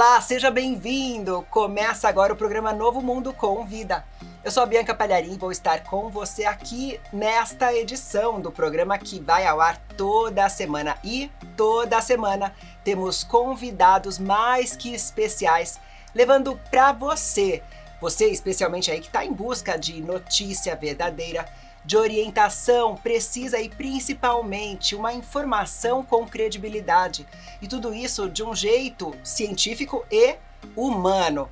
Olá, seja bem-vindo! Começa agora o programa Novo Mundo com Vida. Eu sou a Bianca Palharim e vou estar com você aqui nesta edição do programa que vai ao ar toda semana. E toda semana temos convidados mais que especiais, levando para você especialmente aí que está em busca de notícia verdadeira, de orientação precisa e principalmente uma informação com credibilidade. E tudo isso de um jeito científico e humano.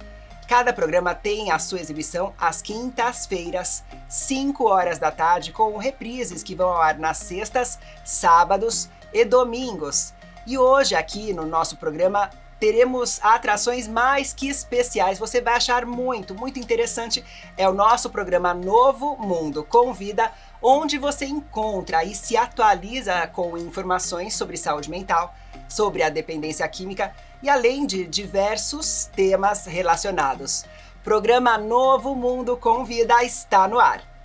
Cada programa tem a sua exibição às quintas-feiras, 5 horas da tarde, com reprises que vão ao ar nas sextas, sábados e domingos. E hoje aqui no nosso programa teremos atrações mais que especiais, você vai achar muito interessante. É o nosso programa Novo Mundo com Vida, onde você encontra e se atualiza com informações sobre saúde mental, sobre a dependência química e além de diversos temas relacionados. Programa Novo Mundo com Vida está no ar.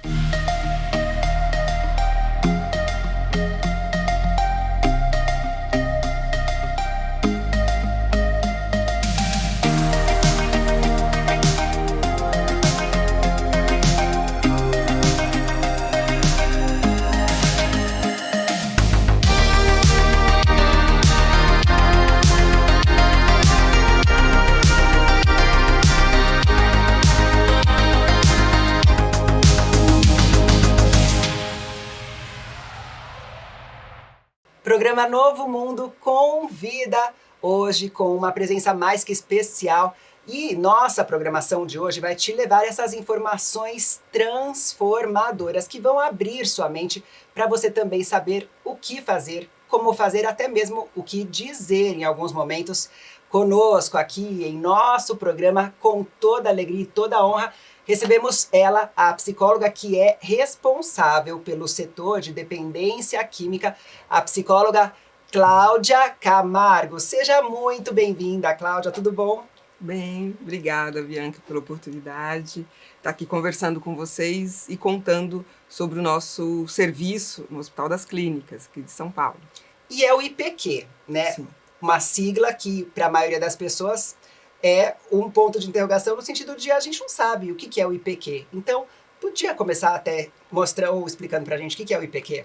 Programa Novo Mundo com Vida, hoje com uma presença mais que especial. E nossa programação de hoje vai te levar essas informações transformadoras que vão abrir sua mente para você também saber o que fazer, como fazer, até mesmo o que dizer em alguns momentos. Conosco aqui em nosso programa, com toda alegria e toda honra, recebemos ela, a psicóloga que é responsável pelo setor de dependência química, a psicóloga Cláudia Camargo. Seja muito bem-vinda, Cláudia, tudo bom? Bem, obrigada, Bianca, pela oportunidade de estar aqui conversando com vocês e contando sobre o nosso serviço no Hospital das Clínicas, aqui de São Paulo. E é o IPQ, né? Sim. Uma sigla que, para a maioria das pessoas, é um ponto de interrogação no sentido de a gente não sabe o que é o IPQ. Então, podia começar até mostrando ou explicando para a gente o que é o IPQ?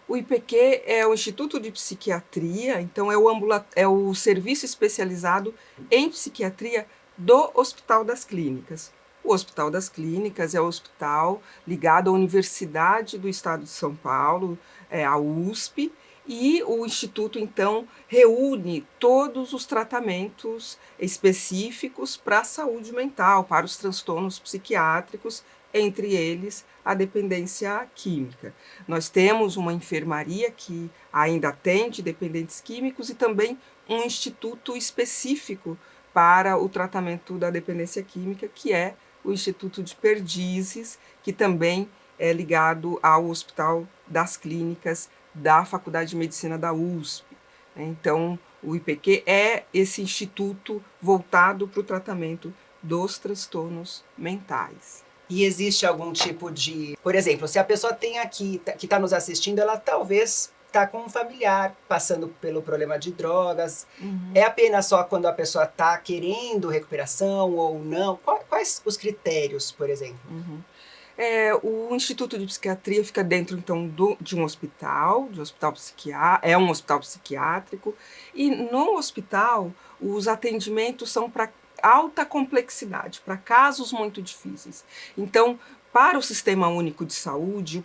O IPQ é o Instituto de Psiquiatria, então é o serviço especializado em psiquiatria do Hospital das Clínicas. O Hospital das Clínicas é o hospital ligado à Universidade do Estado de São Paulo, a USP, e o Instituto, então, reúne todos os tratamentos específicos para a saúde mental, para os transtornos psiquiátricos, entre eles a dependência química. Nós temos uma enfermaria que ainda atende dependentes químicos e também um instituto específico para o tratamento da dependência química, que é o Instituto de Perdizes, que também é ligado ao Hospital das Clínicas da Faculdade de Medicina da USP. Então, o IPQ é esse instituto voltado para o tratamento dos transtornos mentais. E existe algum tipo de... Por exemplo, se a pessoa tem aqui, que está nos assistindo, ela talvez está com um familiar passando pelo problema de drogas. É apenas só quando a pessoa está querendo recuperação ou não? Quais os critérios, por exemplo? O Instituto de Psiquiatria fica dentro, então, de um hospital é um hospital psiquiátrico, e no hospital os atendimentos são para alta complexidade, para casos muito difíceis. Então, para o Sistema Único de Saúde,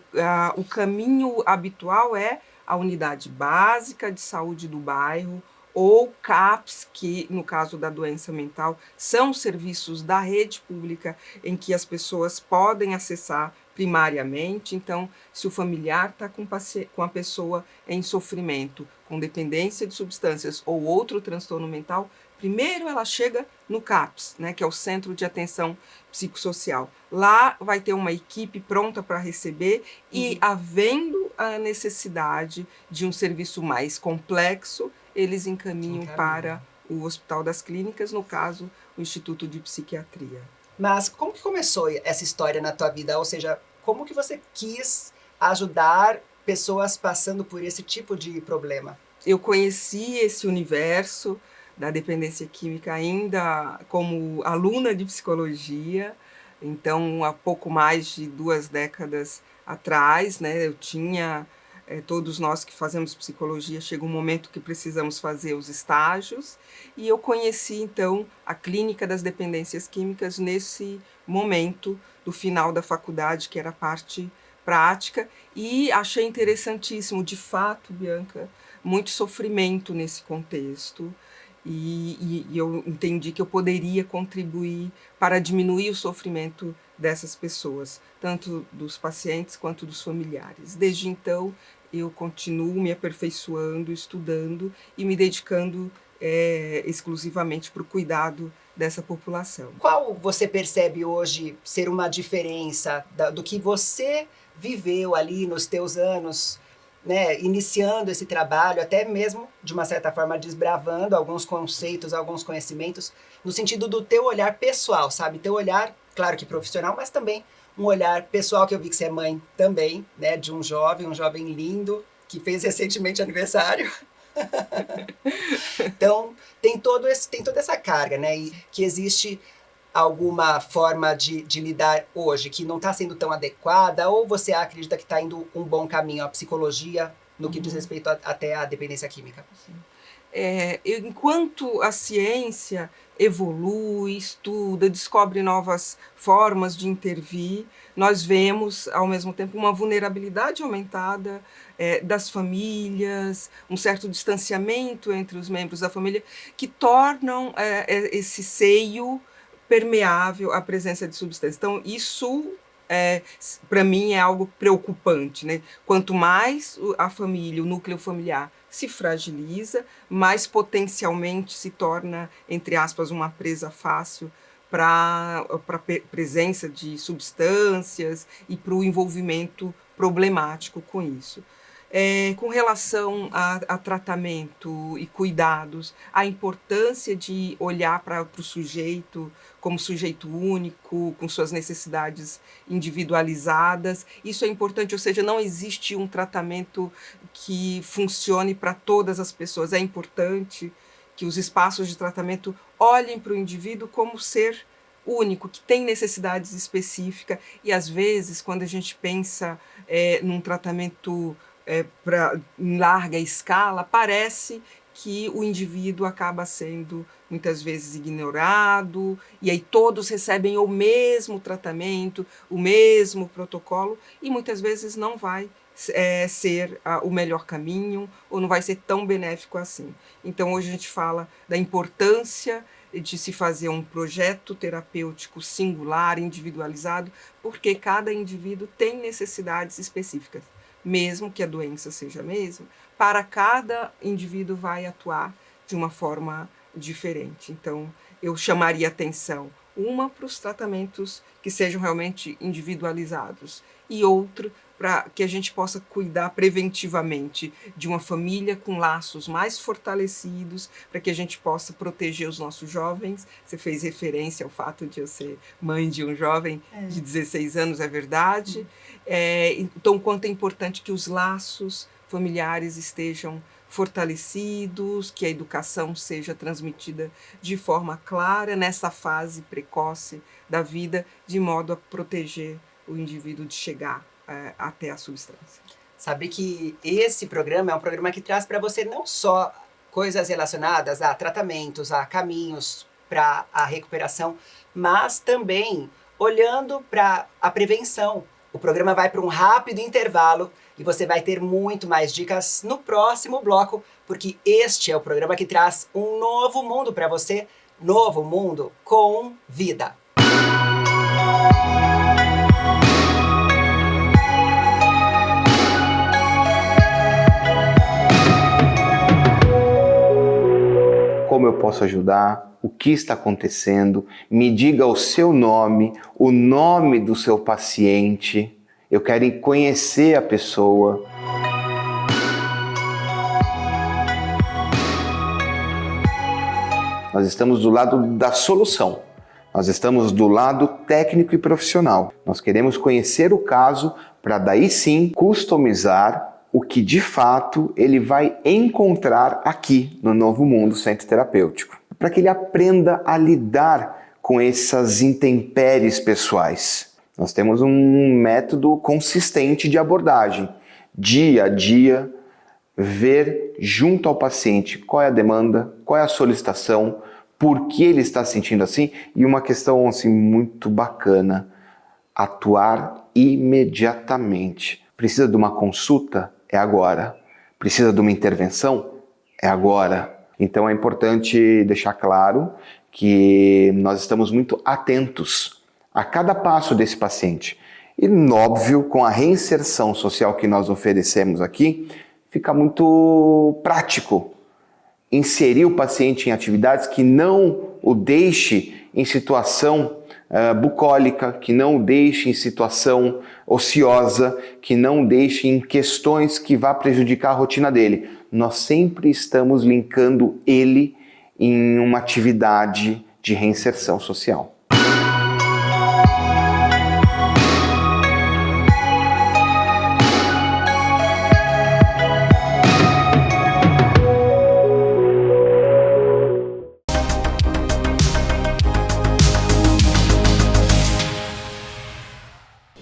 o caminho habitual é a Unidade Básica de Saúde do Bairro, ou CAPS, que no caso da doença mental são serviços da rede pública em que as pessoas podem acessar primariamente. Então, se o familiar está com a pessoa em sofrimento, com dependência de substâncias ou outro transtorno mental, primeiro ela chega no CAPS, né, que é o Centro de Atenção Psicossocial. Lá vai ter uma equipe pronta para receber e, havendo a necessidade de um serviço mais complexo, eles encaminham para o Hospital das Clínicas, no caso, o Instituto de Psiquiatria. Mas como que começou essa história na tua vida? Ou seja, como que você quis ajudar pessoas passando por esse tipo de problema? Eu conheci esse universo da dependência química ainda como aluna de psicologia. Então, há pouco mais de 2 décadas atrás, né, eu tinha, todos nós que fazemos psicologia, chega um momento que precisamos fazer os estágios, e eu conheci, então, a clínica das dependências químicas nesse momento do final da faculdade, que era a parte prática, e achei interessantíssimo, de fato, Bianca, muito sofrimento nesse contexto, e eu entendi que eu poderia contribuir para diminuir o sofrimento dessas pessoas, tanto dos pacientes quanto dos familiares. Desde então, eu continuo me aperfeiçoando, estudando e me dedicando exclusivamente para o cuidado dessa população. Qual você percebe hoje ser uma diferença do que você viveu ali nos teus anos, né, iniciando esse trabalho, até mesmo, de uma certa forma, desbravando alguns conceitos, alguns conhecimentos, no sentido do teu olhar pessoal, sabe? Teu olhar, claro que profissional, mas também um olhar pessoal, que eu vi que você é mãe também, né, de um jovem lindo, que fez recentemente aniversário. Então, tem toda essa carga, né? E que existe alguma forma de lidar hoje que não está sendo tão adequada, ou você acredita que está indo um bom caminho a psicologia no que diz respeito até à dependência química? Enquanto a ciência evolui, estuda, descobre novas formas de intervir, nós vemos, ao mesmo tempo, uma vulnerabilidade aumentada das famílias, um certo distanciamento entre os membros da família, que tornam esse seio permeável à presença de substâncias. Então, isso, para mim, é algo preocupante, né? Quanto mais a família, o núcleo familiar, se fragiliza, mais potencialmente se torna, entre aspas, uma presa fácil para a presença de substâncias e para o envolvimento problemático com isso. Com relação a tratamento e cuidados, a importância de olhar para o sujeito como sujeito único, com suas necessidades individualizadas, isso é importante, ou seja, não existe um tratamento que funcione para todas as pessoas. É importante que os espaços de tratamento olhem para o indivíduo como ser único, que tem necessidades específicas, e às vezes, quando a gente pensa num tratamento em larga escala, parece que o indivíduo acaba sendo muitas vezes ignorado, e aí todos recebem o mesmo tratamento, o mesmo protocolo, e muitas vezes não vai ser o melhor caminho, ou não vai ser tão benéfico assim. Então, hoje a gente fala da importância de se fazer um projeto terapêutico singular, individualizado, porque cada indivíduo tem necessidades específicas. Mesmo que a doença seja a mesma, para cada indivíduo vai atuar de uma forma diferente. Então, eu chamaria atenção, uma para os tratamentos que sejam realmente individualizados, e outra para que a gente possa cuidar preventivamente de uma família com laços mais fortalecidos, para que a gente possa proteger os nossos jovens. Você fez referência ao fato de eu ser mãe de um jovem de 16 anos, é verdade. Então, quanto é importante que os laços familiares estejam fortalecidos, que a educação seja transmitida de forma clara nessa fase precoce da vida, de modo a proteger o indivíduo de chegar até a substância. Sabe que esse programa é um programa que traz para você não só coisas relacionadas a tratamentos, a caminhos para a recuperação, mas também olhando para a prevenção. O programa vai para um rápido intervalo e você vai ter muito mais dicas no próximo bloco, porque este é o programa que traz um novo mundo para você, novo mundo com vida. Como eu posso ajudar? O que está acontecendo? Me diga o seu nome, o nome do seu paciente. Eu quero conhecer a pessoa. Nós estamos do lado da solução. Nós estamos do lado técnico e profissional. Nós queremos conhecer o caso para daí sim customizar o que de fato ele vai encontrar aqui no Novo Mundo Centro Terapêutico, para que ele aprenda a lidar com essas intempéries pessoais. Nós temos um método consistente de abordagem, dia a dia, ver junto ao paciente qual é a demanda, qual é a solicitação, por que ele está se sentindo assim, e uma questão assim, muito bacana, atuar imediatamente. Precisa de uma consulta? É agora. Precisa de uma intervenção? É agora. Então é importante deixar claro que nós estamos muito atentos a cada passo desse paciente. E, óbvio, com a reinserção social que nós oferecemos aqui, fica muito prático inserir o paciente em atividades que não o deixe em situação bucólica, que não o deixe em situação ociosa, que não o deixe em questões que vá prejudicar a rotina dele. Nós sempre estamos linkando ele em uma atividade de reinserção social.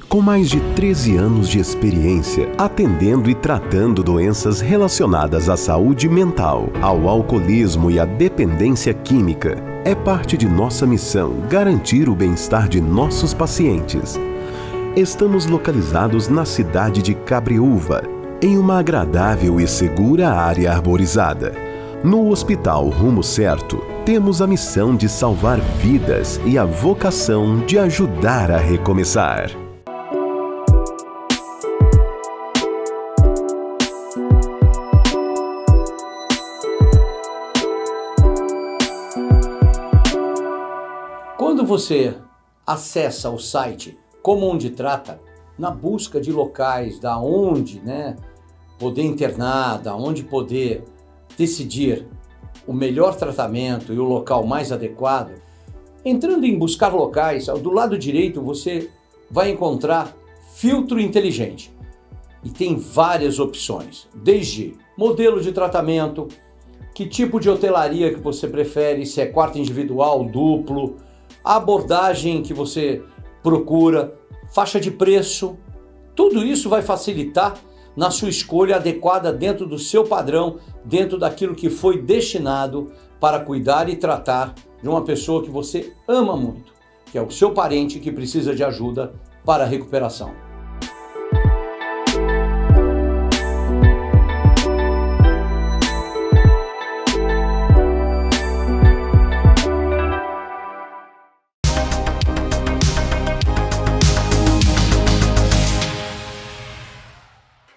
Com mais de 13 anos de experiência, atendendo e tratando doenças relacionadas à saúde mental, ao alcoolismo e à dependência química, é parte de nossa missão garantir o bem-estar de nossos pacientes. Estamos localizados na cidade de Cabreúva, em uma agradável e segura área arborizada. No Hospital Rumo Certo, temos a missão de salvar vidas e a vocação de ajudar a recomeçar. Quando você acessa o site Como Onde Trata, na busca de locais da onde poder internar, da onde poder decidir o melhor tratamento e o local mais adequado, entrando em buscar locais, do lado direito você vai encontrar filtro inteligente. E tem várias opções, desde modelo de tratamento, que tipo de hotelaria que você prefere, se é quarto individual, duplo, a abordagem que você procura, faixa de preço, tudo isso vai facilitar na sua escolha adequada dentro do seu padrão, dentro daquilo que foi destinado para cuidar e tratar de uma pessoa que você ama muito, que é o seu parente que precisa de ajuda para a recuperação.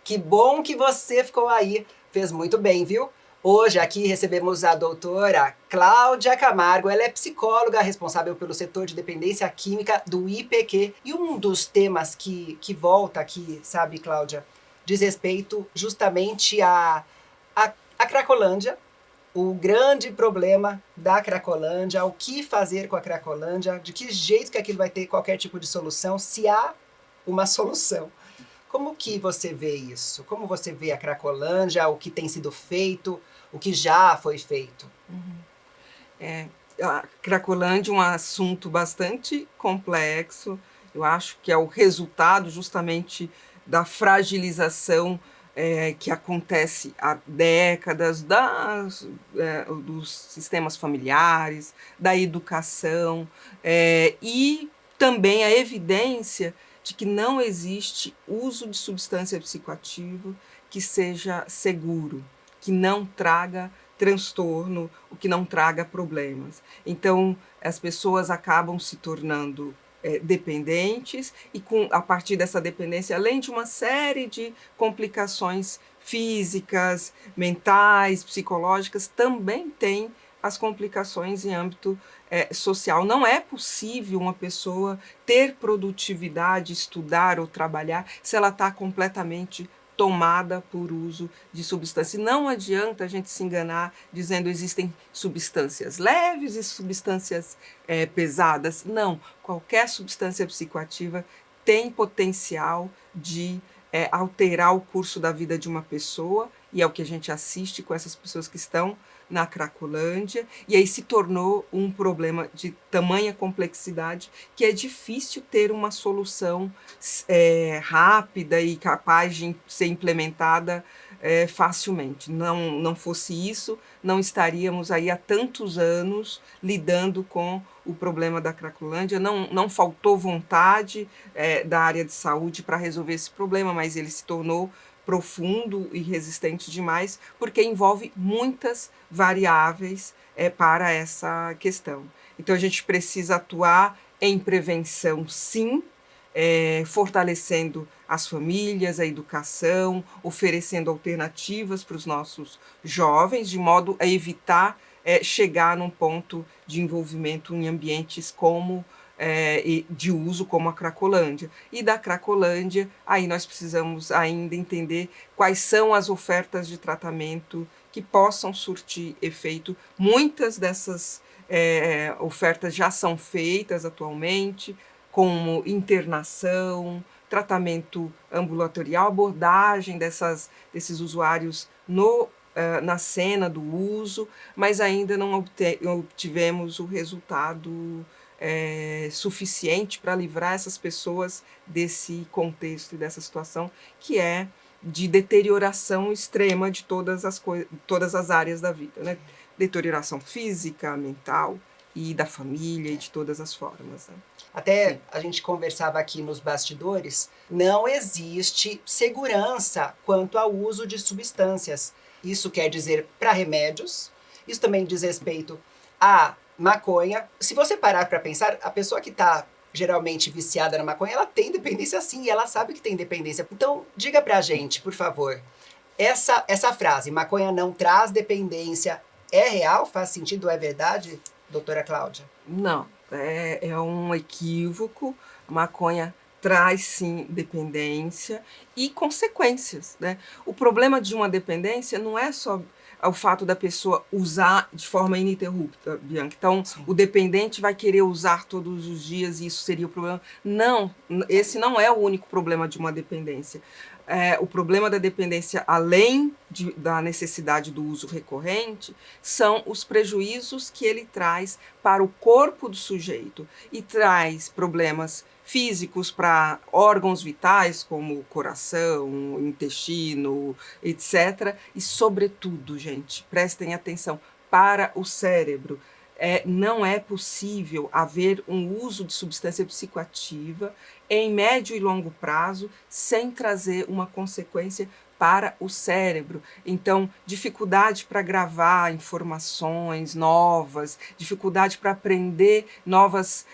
Que bom que você ficou aí, fez muito bem, viu? Hoje aqui recebemos a doutora Cláudia Camargo, ela é psicóloga responsável pelo setor de dependência química do IPQ. E um dos temas que volta aqui, sabe, Cláudia, diz respeito justamente à Cracolândia, o grande problema da Cracolândia, o que fazer com a Cracolândia, de que jeito que aquilo vai ter qualquer tipo de solução, se há uma solução. Como que você vê isso? Como você vê a Cracolândia, o que tem sido feito, o que já foi feito? A Cracolândia é um assunto bastante complexo. Eu acho que é o resultado justamente da fragilização que acontece há décadas dos sistemas familiares, da educação e também a evidência de que não existe uso de substância psicoativa que seja seguro, que não traga transtorno, o que não traga problemas. Então, as pessoas acabam se tornando dependentes e, a partir dessa dependência, além de uma série de complicações físicas, mentais, psicológicas, também tem as complicações em âmbito social. Não é possível uma pessoa ter produtividade, estudar ou trabalhar se ela está completamente tomada por uso de substância. Não adianta a gente se enganar dizendo que existem substâncias leves e substâncias pesadas. Não, qualquer substância psicoativa tem potencial de alterar o curso da vida de uma pessoa, e é o que a gente assiste com essas pessoas que estão na Cracolândia, e aí se tornou um problema de tamanha complexidade que é difícil ter uma solução rápida e capaz de ser implementada facilmente. Não fosse isso, não estaríamos aí há tantos anos lidando com o problema da Cracolândia. Não faltou vontade da área de saúde para resolver esse problema, mas ele se tornou profundo e resistente demais, porque envolve muitas variáveis para essa questão. Então, a gente precisa atuar em prevenção, sim, fortalecendo as famílias, a educação, oferecendo alternativas para os nossos jovens, de modo a evitar chegar num ponto de envolvimento em ambientes como de uso como a Cracolândia. E da Cracolândia, aí nós precisamos ainda entender quais são as ofertas de tratamento que possam surtir efeito. Muitas dessas ofertas já são feitas atualmente, como internação, tratamento ambulatorial, abordagem desses usuários na cena do uso, mas ainda não obtivemos o resultado suficiente para livrar essas pessoas desse contexto e dessa situação que é de deterioração extrema de todas as áreas da vida, né? Deterioração física, mental e da família e de todas as formas, né? Até a gente conversava aqui nos bastidores, não existe segurança quanto ao uso de substâncias. Isso quer dizer para remédios, isso também diz respeito a maconha. Se você parar para pensar, a pessoa que está geralmente viciada na maconha, ela tem dependência sim, e ela sabe que tem dependência. Então, diga pra gente, por favor, essa frase, maconha não traz dependência, é real? Faz sentido? É verdade, doutora Cláudia? Não, é um equívoco. A maconha traz sim dependência e consequências, né? O problema de uma dependência não é só o fato da pessoa usar de forma ininterrupta, Bianca. Então, sim, o dependente vai querer usar todos os dias e isso seria o problema. Não, esse não é o único problema de uma dependência. O problema da dependência, além da necessidade do uso recorrente, são os prejuízos que ele traz para o corpo do sujeito e traz problemas físicos para órgãos vitais, como o coração, o intestino, etc. E, sobretudo, gente, prestem atenção, para o cérebro. Não é possível haver um uso de substância psicoativa em médio e longo prazo sem trazer uma consequência para o cérebro. Então, dificuldade para gravar informações novas, dificuldade para aprender novas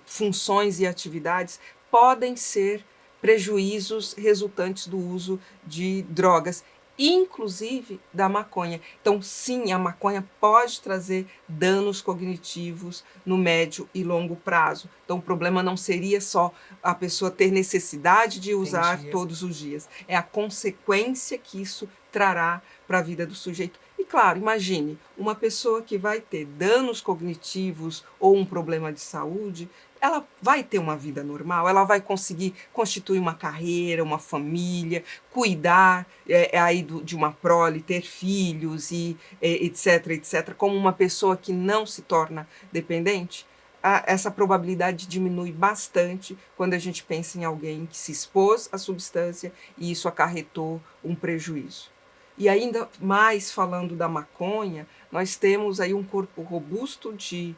funções e atividades, podem ser prejuízos resultantes do uso de drogas, inclusive da maconha. Então, sim, a maconha pode trazer danos cognitivos no médio e longo prazo. Então, o problema não seria só a pessoa ter necessidade de usar todos os dias. É a consequência que isso trará para a vida do sujeito. E, claro, imagine, uma pessoa que vai ter danos cognitivos ou um problema de saúde, ela vai ter uma vida normal, ela vai conseguir constituir uma carreira, uma família, cuidar aí de uma prole, ter filhos e etc, etc. Como uma pessoa que não se torna dependente, essa probabilidade diminui bastante quando a gente pensa em alguém que se expôs à substância e isso acarretou um prejuízo. E ainda mais falando da maconha, nós temos aí um corpo robusto de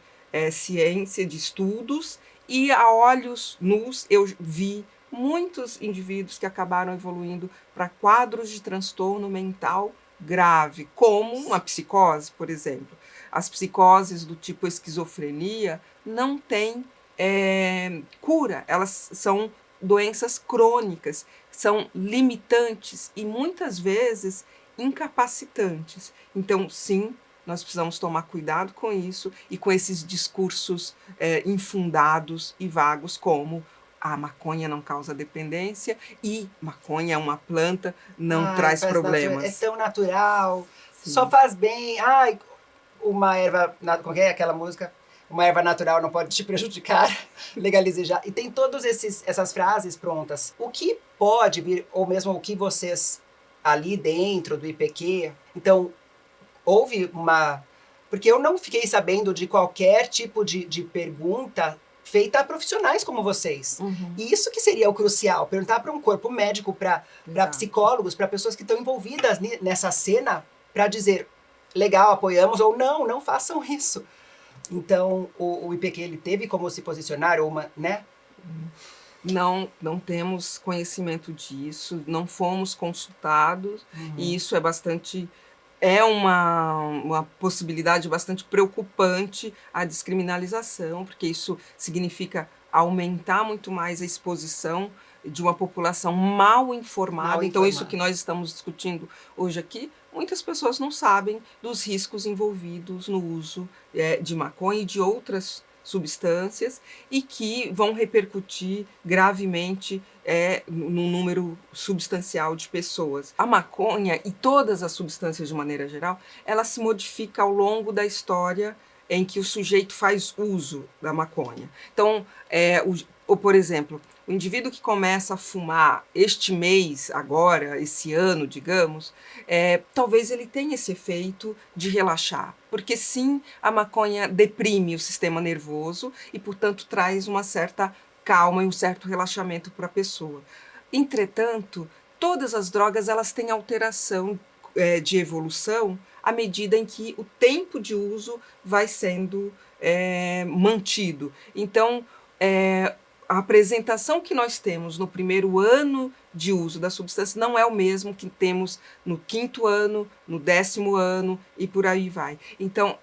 ciência, de estudos, e a olhos nus eu vi muitos indivíduos que acabaram evoluindo para quadros de transtorno mental grave, como uma psicose, por exemplo. As psicoses do tipo esquizofrenia não têm cura, elas são doenças crônicas, são limitantes e muitas vezes incapacitantes. Então, sim, nós precisamos tomar cuidado com isso e com esses discursos infundados e vagos, como a maconha não causa dependência e maconha é uma planta, não traz problemas. É tão natural, sim, só faz bem. Uma erva, como é aquela música? uma erva natural não pode te prejudicar, legalize já. E tem todas essas frases prontas. O que pode vir, ou mesmo o que vocês ali dentro do IPQ, então, houve uma... Porque eu não fiquei sabendo de qualquer tipo de pergunta feita a profissionais como vocês. E isso que seria o crucial, perguntar para um corpo médico, para psicólogos, para pessoas que estão envolvidas nessa cena, para dizer, legal, apoiamos, ou não façam isso. Então, o IPQ, ele teve como se posicionar, né? Não temos conhecimento disso, não fomos consultados, e isso é uma possibilidade bastante preocupante, a descriminalização, porque isso significa aumentar muito mais a exposição de uma população mal informada. Então, isso que nós estamos discutindo hoje aqui, muitas pessoas não sabem dos riscos envolvidos no uso de maconha e de outras substâncias, e que vão repercutir gravemente num número substancial de pessoas. A maconha e todas as substâncias de maneira geral, ela se modifica ao longo da história em que o sujeito faz uso da maconha. Então, por exemplo, o indivíduo que começa a fumar este mês, agora, esse ano, digamos, talvez ele tenha esse efeito de relaxar. Porque sim, a maconha deprime o sistema nervoso e, portanto, traz uma certa calma e um certo relaxamento para a pessoa. Entretanto, todas as drogas elas têm alteração de evolução à medida em que o tempo de uso vai sendo mantido. Então, a apresentação que nós temos no primeiro ano de uso da substância não é o mesmo que temos no 5º ano, no 10º ano e por aí vai. Então,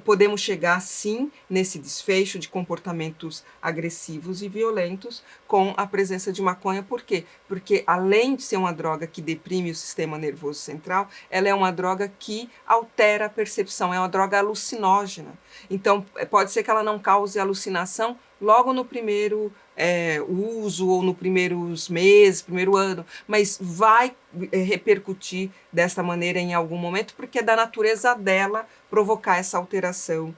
podemos chegar, sim, nesse desfecho de comportamentos agressivos e violentos com a presença de maconha. Por quê? Porque, além de ser uma droga que deprime o sistema nervoso central, ela é uma droga que altera a percepção, é uma droga alucinógena. Então, pode ser que ela não cause alucinação logo no primeiro uso ou nos primeiros meses, primeiro ano, mas vai repercutir dessa maneira em algum momento, porque é da natureza dela provocar essa alteração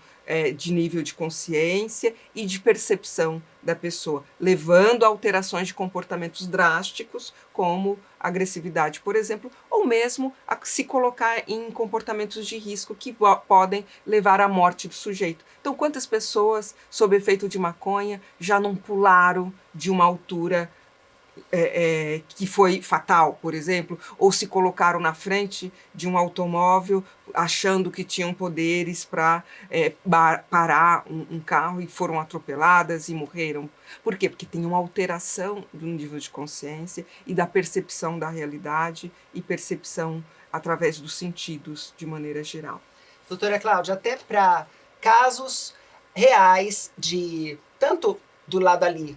de nível de consciência e de percepção da pessoa, levando a alterações de comportamentos drásticos, como agressividade, por exemplo, ou mesmo a se colocar em comportamentos de risco que podem levar à morte do sujeito. Então, quantas pessoas, sob efeito de maconha, já não pularam de uma altura que foi fatal, por exemplo, ou se colocaram na frente de um automóvel achando que tinham poderes para parar um carro e foram atropeladas e morreram. Por quê? Porque tem uma alteração do nível de consciência e da percepção da realidade e percepção através dos sentidos de maneira geral. Doutora Cláudia, até para casos reais tanto do lado ali,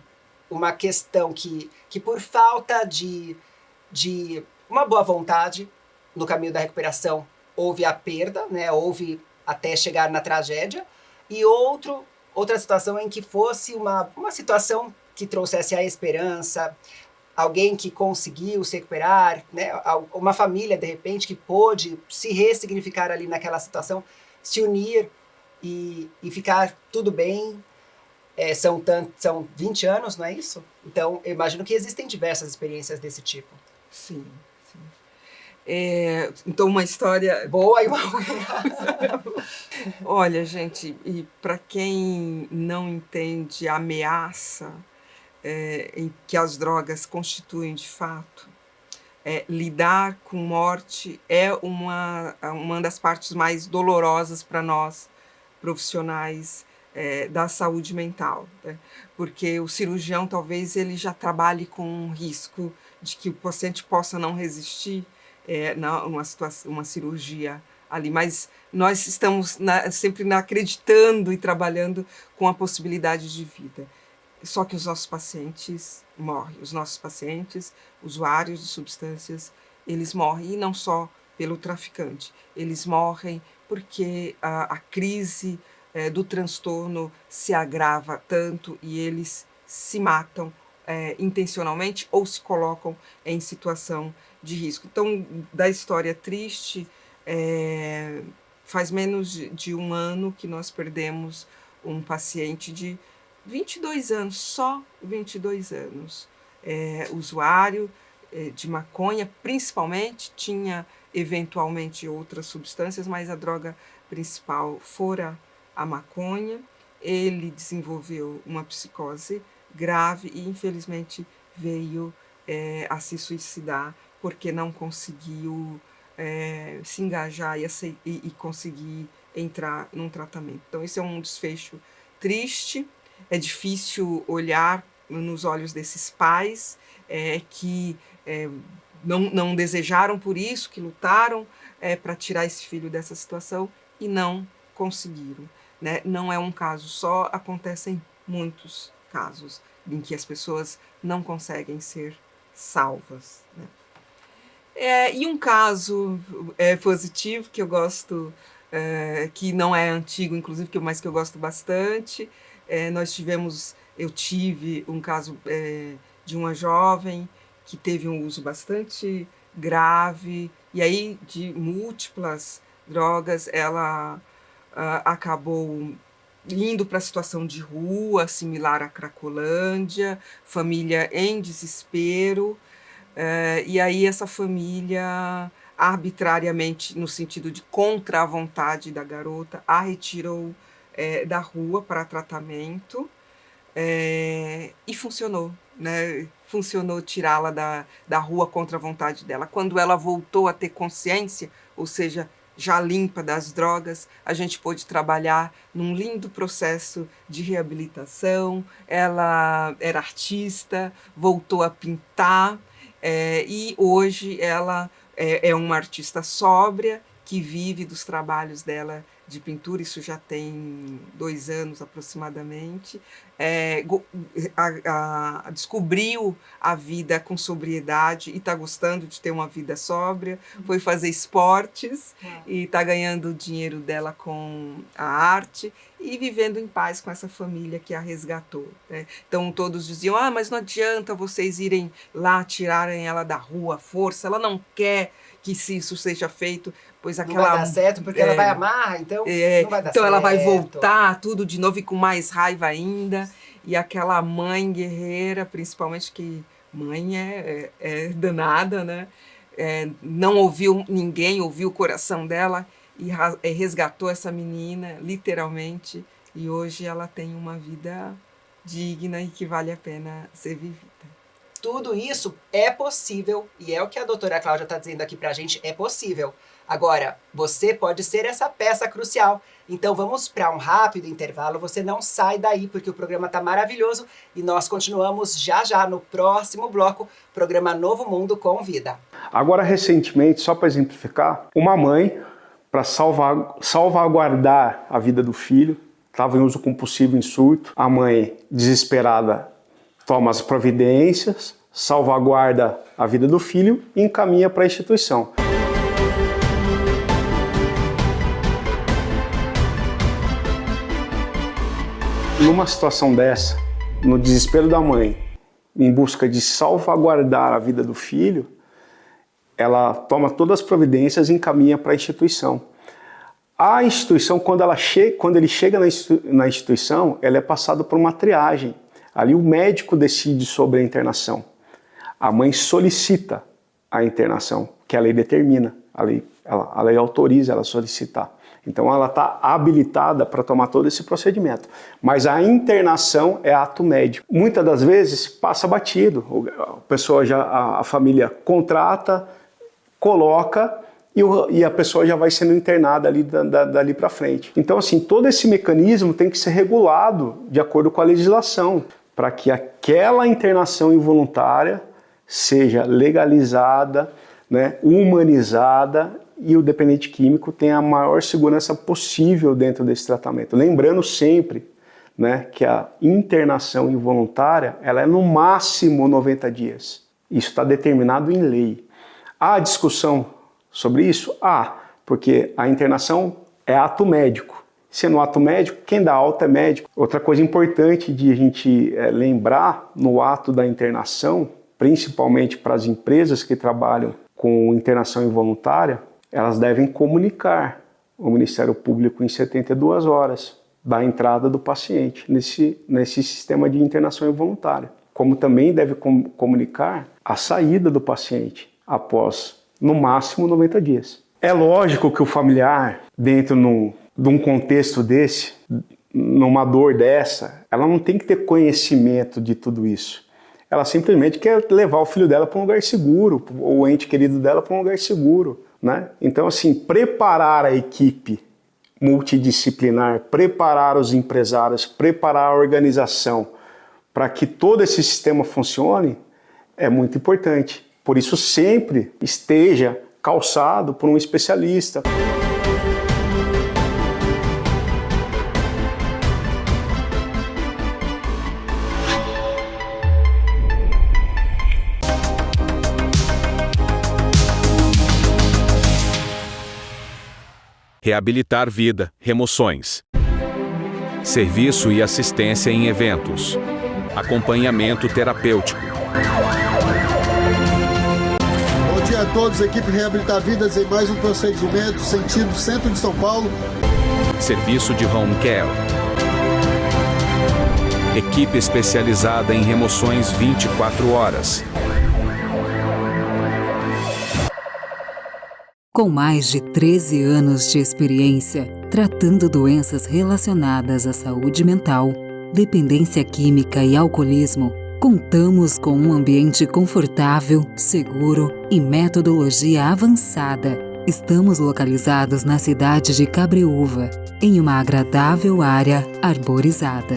uma questão que por falta de uma boa vontade no caminho da recuperação houve a perda, né? Houve até chegar na tragédia, e outra situação em que fosse uma situação que trouxesse a esperança, alguém que conseguiu se recuperar, né? Uma família, de repente, que pôde se ressignificar ali naquela situação, se unir e ficar tudo bem. São 20 anos, não é isso? Então, eu imagino que existem diversas experiências desse tipo. Sim. Então, uma história... boa e uma ruim. Olha, gente, e para quem não entende a ameaça em que as drogas constituem de fato, lidar com morte é uma das partes mais dolorosas para nós, profissionais da saúde mental, né? Porque o cirurgião talvez ele já trabalhe com um risco de que o paciente possa não resistir uma cirurgia ali, mas nós estamos sempre acreditando e trabalhando com a possibilidade de vida. Só que os nossos pacientes morrem, os nossos pacientes, usuários de substâncias, eles morrem, e não só pelo traficante, eles morrem porque a crise do transtorno se agrava tanto e eles se matam intencionalmente ou se colocam em situação de risco. Então, da história triste, faz menos de um ano que nós perdemos um paciente de 22 anos, só 22 anos, usuário de maconha, principalmente, tinha eventualmente outras substâncias, mas a droga principal fora a maconha. Ele desenvolveu uma psicose grave e, infelizmente, veio a se suicidar porque não conseguiu se engajar e conseguir entrar num tratamento. Então, esse é um desfecho triste. É difícil olhar nos olhos desses pais que não desejaram por isso, que lutaram para tirar esse filho dessa situação e não conseguiram. Né? Não é um caso só, acontecem muitos casos em que as pessoas não conseguem ser salvas. Né? E um caso positivo que eu gosto, que não é antigo, inclusive, mas que eu gosto bastante, eu tive um caso de uma jovem que teve um uso bastante grave, e aí de múltiplas drogas, ela acabou indo para a situação de rua, similar à Cracolândia, família em desespero, e aí essa família, arbitrariamente, no sentido de contra a vontade da garota, a retirou da rua para tratamento, e funcionou, né? Funcionou tirá-la da rua contra a vontade dela. Quando ela voltou a ter consciência, ou seja, já limpa das drogas, a gente pôde trabalhar num lindo processo de reabilitação. Ela era artista, voltou a pintar, e hoje ela é uma artista sóbria que vive dos trabalhos dela de pintura. Isso já tem 2 anos aproximadamente. Descobriu a vida com sobriedade e está gostando de ter uma vida sóbria. Foi fazer esportes e está ganhando o dinheiro dela com a arte e vivendo em paz com essa família que a resgatou. Né? Então todos diziam, mas não adianta vocês irem lá, tirarem ela da rua à força, ela não quer que isso seja feito, pois aquela... Não vai dar certo, porque ela vai amar, então não vai dar então certo. Ela vai voltar tudo de novo e com mais raiva ainda. E aquela mãe guerreira, principalmente, que mãe é danada, né? Não ouviu ninguém, ouviu o coração dela e resgatou essa menina, literalmente. E hoje ela tem uma vida digna e que vale a pena ser vivida. Tudo isso é possível, e é o que a doutora Cláudia está dizendo aqui pra gente, é possível. Agora, você pode ser essa peça crucial. Então vamos para um rápido intervalo, você não sai daí, porque o programa está maravilhoso e nós continuamos já já no próximo bloco, programa Novo Mundo com Vida. Agora, recentemente, só para exemplificar, uma mãe, para salvaguardar a vida do filho, estava em uso compulsivo em surto, a mãe, desesperada, toma as providências, salvaguarda a vida do filho e encaminha para a instituição. Numa situação dessa, no desespero da mãe, em busca de salvaguardar a vida do filho, ela toma todas as providências e encaminha para a instituição. A instituição, quando ele chega na instituição, ela é passada por uma triagem. Ali o médico decide sobre a internação. A mãe solicita a internação, que a lei determina, a lei autoriza ela a solicitar. Então ela está habilitada para tomar todo esse procedimento. Mas a internação é ato médico. Muitas das vezes passa batido. A família contrata, coloca e a pessoa já vai sendo internada dali para frente. Então, assim, todo esse mecanismo tem que ser regulado de acordo com a legislação, para que aquela internação involuntária seja legalizada, né, humanizada, e o dependente químico tenha a maior segurança possível dentro desse tratamento. Lembrando sempre, né, que a internação involuntária ela é no máximo 90 dias. Isso está determinado em lei. Há discussão sobre isso? Porque a internação é ato médico. Sendo ato médico, quem dá alta é médico. Outra coisa importante de a gente lembrar no ato da internação, principalmente para as empresas que trabalham com internação involuntária, elas devem comunicar ao Ministério Público em 72 horas da entrada do paciente nesse sistema de internação involuntária. Como também deve comunicar a saída do paciente após, no máximo, 90 dias. É lógico que o familiar, dentro de um contexto desse, numa dor dessa, ela não tem que ter conhecimento de tudo isso. Ela simplesmente quer levar o filho dela para um lugar seguro, ou o ente querido dela para um lugar seguro, né? Então, assim, preparar a equipe multidisciplinar, preparar os empresários, preparar a organização para que todo esse sistema funcione é muito importante. Por isso, sempre esteja calçado por um especialista. Reabilitar vida, remoções. Serviço e assistência em eventos. Acompanhamento terapêutico. Bom dia a todos, equipe Reabilitar Vidas em mais um procedimento sentido Centro de São Paulo. Serviço de home care. Equipe especializada em remoções 24 horas. Com mais de 13 anos de experiência, tratando doenças relacionadas à saúde mental, dependência química e alcoolismo, contamos com um ambiente confortável, seguro e metodologia avançada. Estamos localizados na cidade de Cabreúva, em uma agradável área arborizada.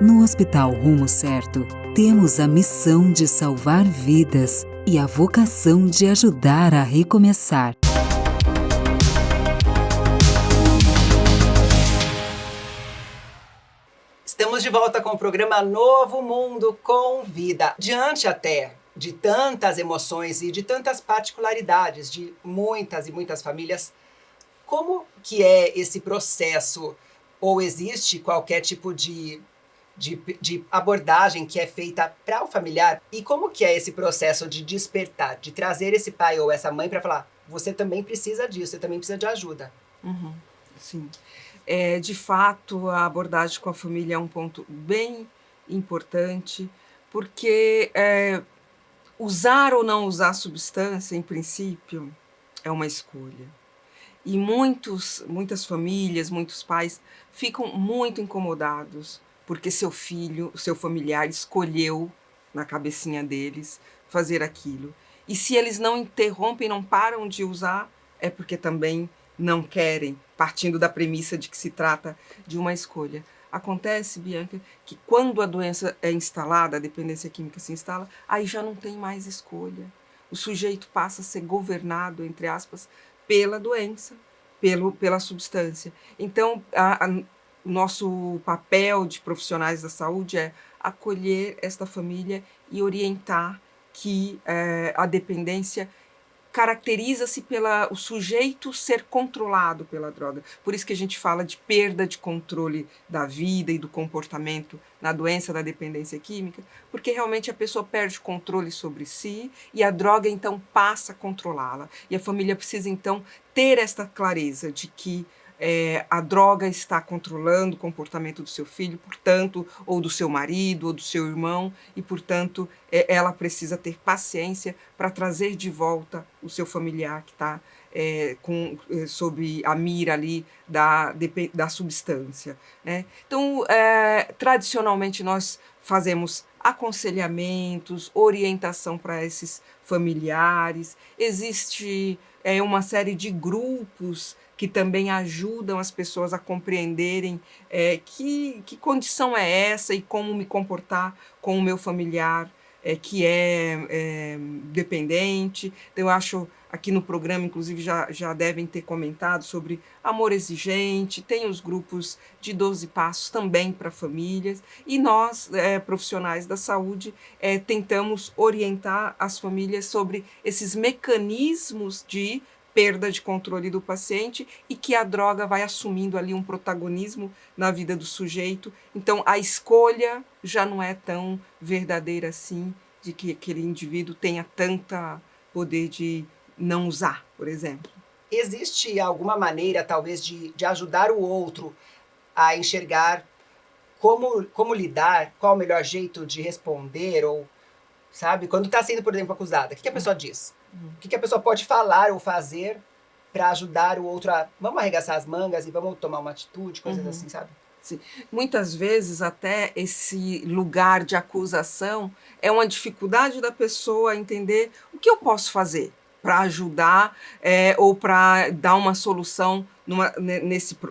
No Hospital Rumo Certo, temos a missão de salvar vidas e a vocação de ajudar a recomeçar. Estamos de volta com o programa Novo Mundo com Vida. Diante até de tantas emoções e de tantas particularidades de muitas e muitas famílias, como que é esse processo? Ou existe qualquer tipo de abordagem que é feita para o familiar? E como que é esse processo de despertar, de trazer esse pai ou essa mãe para falar, você também precisa disso, você também precisa de ajuda? Sim. De fato, a abordagem com a família é um ponto bem importante, porque usar ou não usar substância, em princípio, é uma escolha. E muitas famílias, muitos pais ficam muito incomodados porque seu filho, seu familiar escolheu, na cabecinha deles, fazer aquilo. E se eles não interrompem, não param de usar, é porque também não querem, partindo da premissa de que se trata de uma escolha. Acontece, Bianca, que quando a doença é instalada, a dependência química se instala, aí já não tem mais escolha. O sujeito passa a ser governado, entre aspas, pela doença, pela substância. Então, o nosso papel de profissionais da saúde é acolher esta família e orientar que a dependência caracteriza-se o sujeito ser controlado pela droga. Por isso que a gente fala de perda de controle da vida e do comportamento na doença da dependência química, porque realmente a pessoa perde o controle sobre si e a droga então passa a controlá-la. E a família precisa então ter esta clareza de que a droga está controlando o comportamento do seu filho, portanto, ou do seu marido, ou do seu irmão, e, portanto, ela precisa ter paciência para trazer de volta o seu familiar que está sob a mira ali da substância, né? Então, tradicionalmente, nós fazemos aconselhamentos, orientação para esses familiares. Existe uma série de grupos que também ajudam as pessoas a compreenderem que condição é essa e como me comportar com o meu familiar que é dependente. Então, eu acho, aqui no programa, inclusive, já devem ter comentado sobre amor exigente, tem os grupos de 12 passos também para famílias, e nós, profissionais da saúde, tentamos orientar as famílias sobre esses mecanismos de perda de controle do paciente e que a droga vai assumindo ali um protagonismo na vida do sujeito. Então, a escolha já não é tão verdadeira assim, de que aquele indivíduo tenha tanto poder de não usar, por exemplo. Existe alguma maneira, talvez, de ajudar o outro a enxergar como lidar, qual o melhor jeito de responder, ou, sabe? Quando está sendo, por exemplo, acusada, o que a pessoa diz? O que a pessoa pode falar ou fazer para ajudar o outro a... Vamos arregaçar as mangas e vamos tomar uma atitude, coisas assim, sabe? Sim. Muitas vezes até esse lugar de acusação é uma dificuldade da pessoa entender o que eu posso fazer para ajudar ou para dar uma solução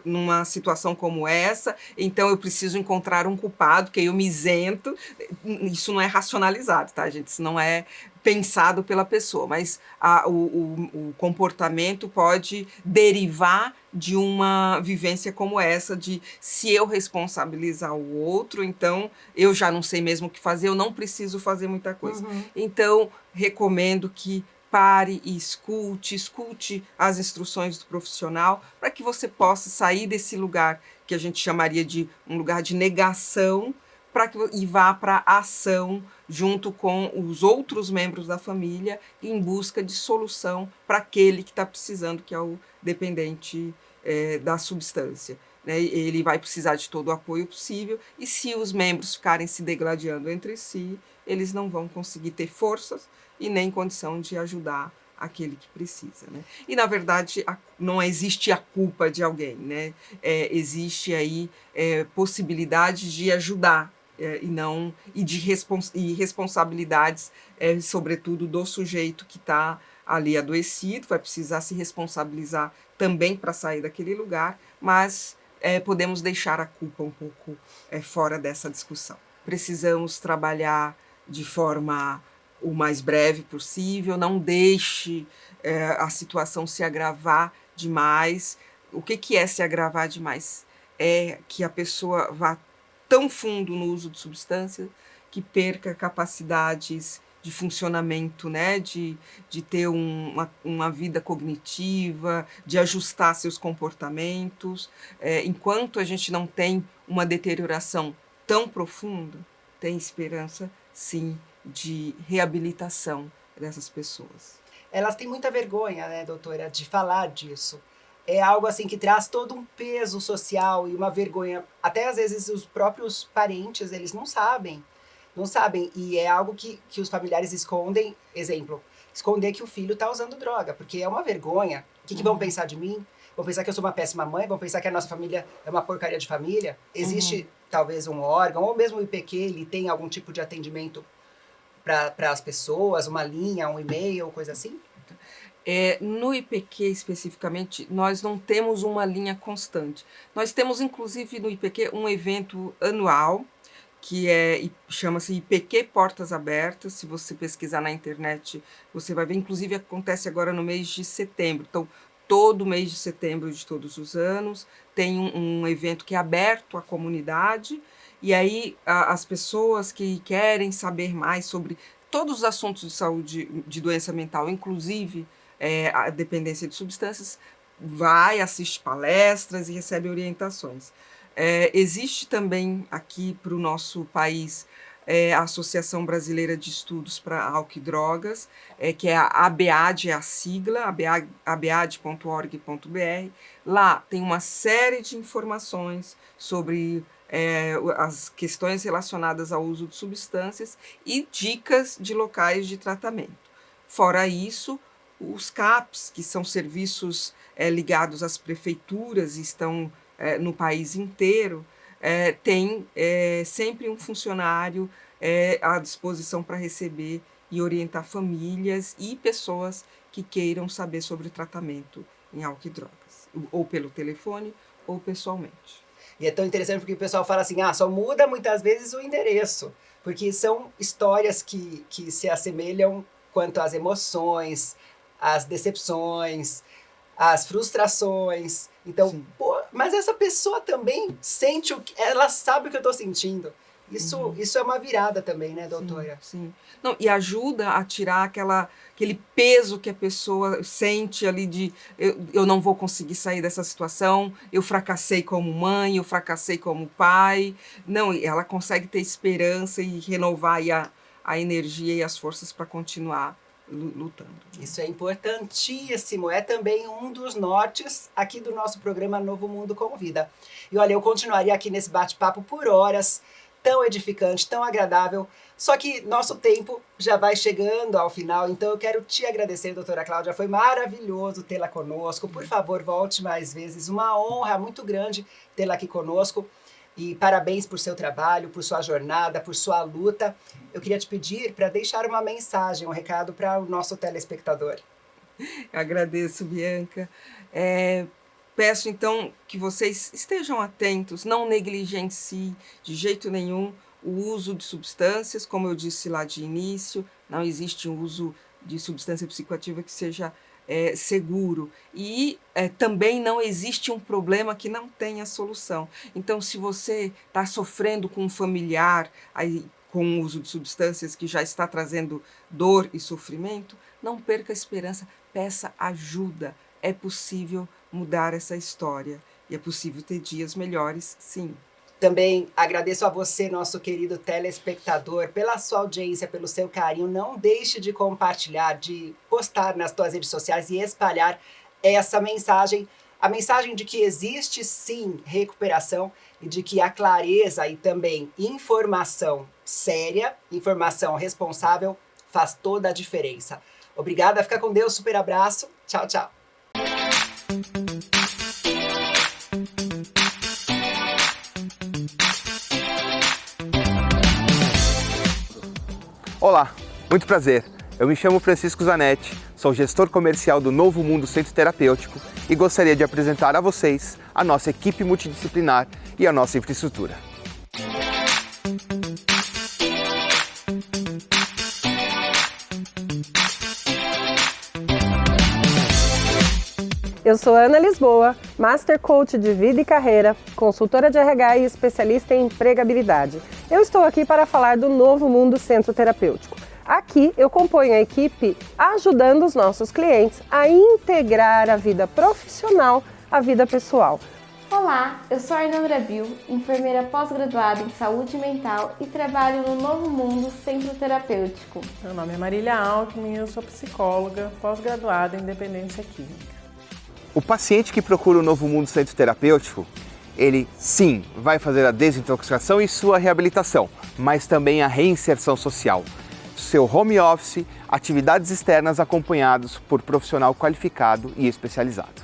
numa situação como essa. Então eu preciso encontrar um culpado, que eu me isento. Isso não é racionalizado, tá, gente? Isso não é pensado pela pessoa, mas o comportamento pode derivar de uma vivência como essa, de se eu responsabilizar o outro, então eu já não sei mesmo o que fazer, eu não preciso fazer muita coisa. Então, recomendo que pare e escute as instruções do profissional para que você possa sair desse lugar que a gente chamaria de um lugar de negação e vá para a ação junto com os outros membros da família em busca de solução para aquele que está precisando, que é o dependente da substância. Né? Ele vai precisar de todo o apoio possível e se os membros ficarem se degladiando entre si, eles não vão conseguir ter forças e nem condição de ajudar aquele que precisa. Né? E, na verdade, não existe a culpa de alguém. Né? Existe aí possibilidade de ajudar e responsabilidades, sobretudo, do sujeito que está ali adoecido, vai precisar se responsabilizar também para sair daquele lugar, mas podemos deixar a culpa um pouco fora dessa discussão. Precisamos trabalhar de forma o mais breve possível, não deixe a situação se agravar demais. O que é se agravar demais? É que a pessoa vá tão fundo no uso de substâncias que perca capacidades de funcionamento, né? de ter uma vida cognitiva, de ajustar seus comportamentos. Enquanto a gente não tem uma deterioração tão profunda, tem esperança, sim, de reabilitação dessas pessoas. Elas têm muita vergonha, né, doutora, de falar disso. É algo assim que traz todo um peso social e uma vergonha. Até às vezes os próprios parentes, eles não sabem. E é algo que os familiares escondem. Exemplo, esconder que o filho está usando droga, porque é uma vergonha. O que vão pensar de mim? Vão pensar que eu sou uma péssima mãe? Vão pensar que a nossa família é uma porcaria de família? Existe talvez um órgão, ou mesmo o IPQ, ele tem algum tipo de atendimento para as pessoas, uma linha, um e-mail, coisa assim? No IPQ, especificamente, nós não temos uma linha constante. Nós temos, inclusive, no IPQ, um evento anual, que chama-se IPQ Portas Abertas. Se você pesquisar na internet, você vai ver. Inclusive, acontece agora no mês de setembro. Então, todo mês de setembro de todos os anos, tem um evento que é aberto à comunidade, e aí as pessoas que querem saber mais sobre todos os assuntos de saúde, de doença mental, inclusive a dependência de substâncias, vai, assiste palestras e recebe orientações. Existe também aqui para o nosso país a Associação Brasileira de Estudos para Álcool e Drogas, que é a ABAD, é a sigla, abead.org.br. Lá tem uma série de informações sobre as questões relacionadas ao uso de substâncias e dicas de locais de tratamento. Fora isso, os CAPs, que são serviços ligados às prefeituras e estão no país inteiro, tem sempre um funcionário à disposição para receber e orientar famílias e pessoas que queiram saber sobre o tratamento em álcool e drogas, ou pelo telefone ou pessoalmente. E é tão interessante porque o pessoal fala assim, só muda muitas vezes o endereço, porque são histórias que se assemelham quanto às emoções, às decepções, às frustrações. Então, mas essa pessoa também sente ela sabe o que eu estou sentindo. Isso é uma virada também, né, doutora? Sim. Não, e ajuda a tirar aquele peso que a pessoa sente ali de eu não vou conseguir sair dessa situação, eu fracassei como mãe, eu fracassei como pai. Não, ela consegue ter esperança e renovar aí a energia e as forças para continuar lutando. Isso é importantíssimo, é também um dos nortes aqui do nosso programa Novo Mundo com Vida. E olha, eu continuaria aqui nesse bate-papo por horas, tão edificante, tão agradável, só que nosso tempo já vai chegando ao final, então eu quero te agradecer, doutora Cláudia, foi maravilhoso tê-la conosco, por favor, volte mais vezes, uma honra muito grande tê-la aqui conosco. E parabéns por seu trabalho, por sua jornada, por sua luta. Eu queria te pedir para deixar uma mensagem, um recado para o nosso telespectador. Agradeço, Bianca. Peço, então, que vocês estejam atentos, não negligenciem de jeito nenhum o uso de substâncias. Como eu disse lá de início, não existe um uso de substância psicoativa que seja seguro. E também não existe um problema que não tenha solução. Então, se você está sofrendo com um familiar com o uso de substâncias que já está trazendo dor e sofrimento, não perca a esperança, peça ajuda. É possível mudar essa história e é possível ter dias melhores, sim. Também agradeço a você, nosso querido telespectador, pela sua audiência, pelo seu carinho. Não deixe de compartilhar, de postar nas suas redes sociais e espalhar essa mensagem. A mensagem de que existe, sim, recuperação e de que a clareza e também informação séria, informação responsável, faz toda a diferença. Obrigada, fica com Deus, super abraço. Tchau, tchau. Olá, muito prazer. Eu me chamo Francisco Zanetti, sou gestor comercial do Novo Mundo Centro Terapêutico e gostaria de apresentar a vocês a nossa equipe multidisciplinar e a nossa infraestrutura. Eu sou Ana Lisboa, Master Coach de Vida e Carreira, consultora de RH e especialista em empregabilidade. Eu estou aqui para falar do Novo Mundo Centro Terapêutico. Aqui eu componho a equipe ajudando os nossos clientes a integrar a vida profissional à vida pessoal. Olá, eu sou a Arnandra Bill, enfermeira pós-graduada em saúde mental e trabalho no Novo Mundo Centro Terapêutico. Meu nome é Marília Alckmin e eu sou psicóloga pós-graduada em dependência química. O paciente que procura o Novo Mundo Centro Terapêutico, ele sim vai fazer a desintoxicação e sua reabilitação, mas também a reinserção social. Seu home office, atividades externas acompanhados por profissional qualificado e especializado.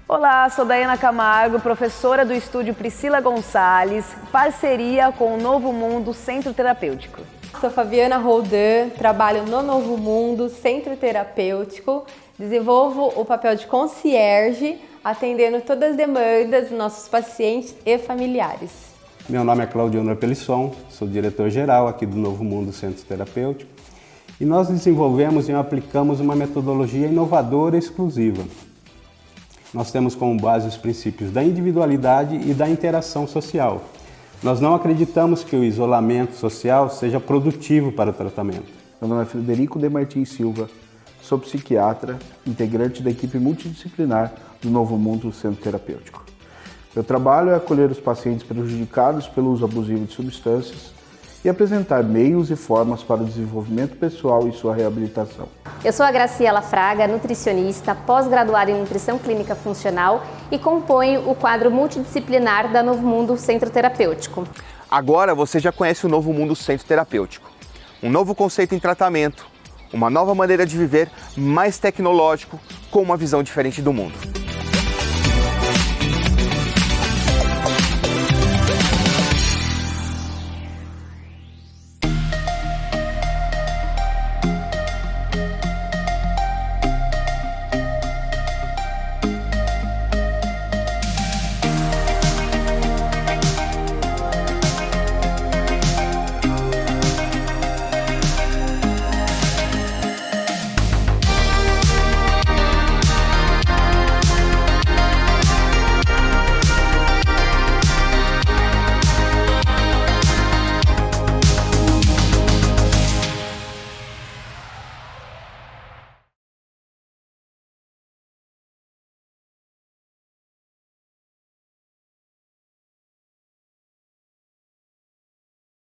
Olá, sou Daiana Camargo, professora do Estúdio Priscila Gonçalves, parceria com o Novo Mundo Centro Terapêutico. Sou Fabiana Roldan, trabalho no Novo Mundo Centro Terapêutico, desenvolvo o papel de concierge, atendendo todas as demandas dos nossos pacientes e familiares. Meu nome é Claudiano Pelisson, sou diretor-geral aqui do Novo Mundo Centro Terapêutico e nós desenvolvemos e aplicamos uma metodologia inovadora e exclusiva. Nós temos como base os princípios da individualidade e da interação social. Nós não acreditamos que o isolamento social seja produtivo para o tratamento. Meu nome é Frederico de Martins Silva, sou psiquiatra, integrante da equipe multidisciplinar do Novo Mundo Centro Terapêutico. Meu trabalho é acolher os pacientes prejudicados pelo uso abusivo de substâncias e apresentar meios e formas para o desenvolvimento pessoal e sua reabilitação. Eu sou a Graciela Fraga, nutricionista, pós-graduada em Nutrição Clínica Funcional e componho o quadro multidisciplinar da Novo Mundo Centro Terapêutico. Agora você já conhece o Novo Mundo Centro Terapêutico. Um novo conceito em tratamento, uma nova maneira de viver, mais tecnológico, com uma visão diferente do mundo.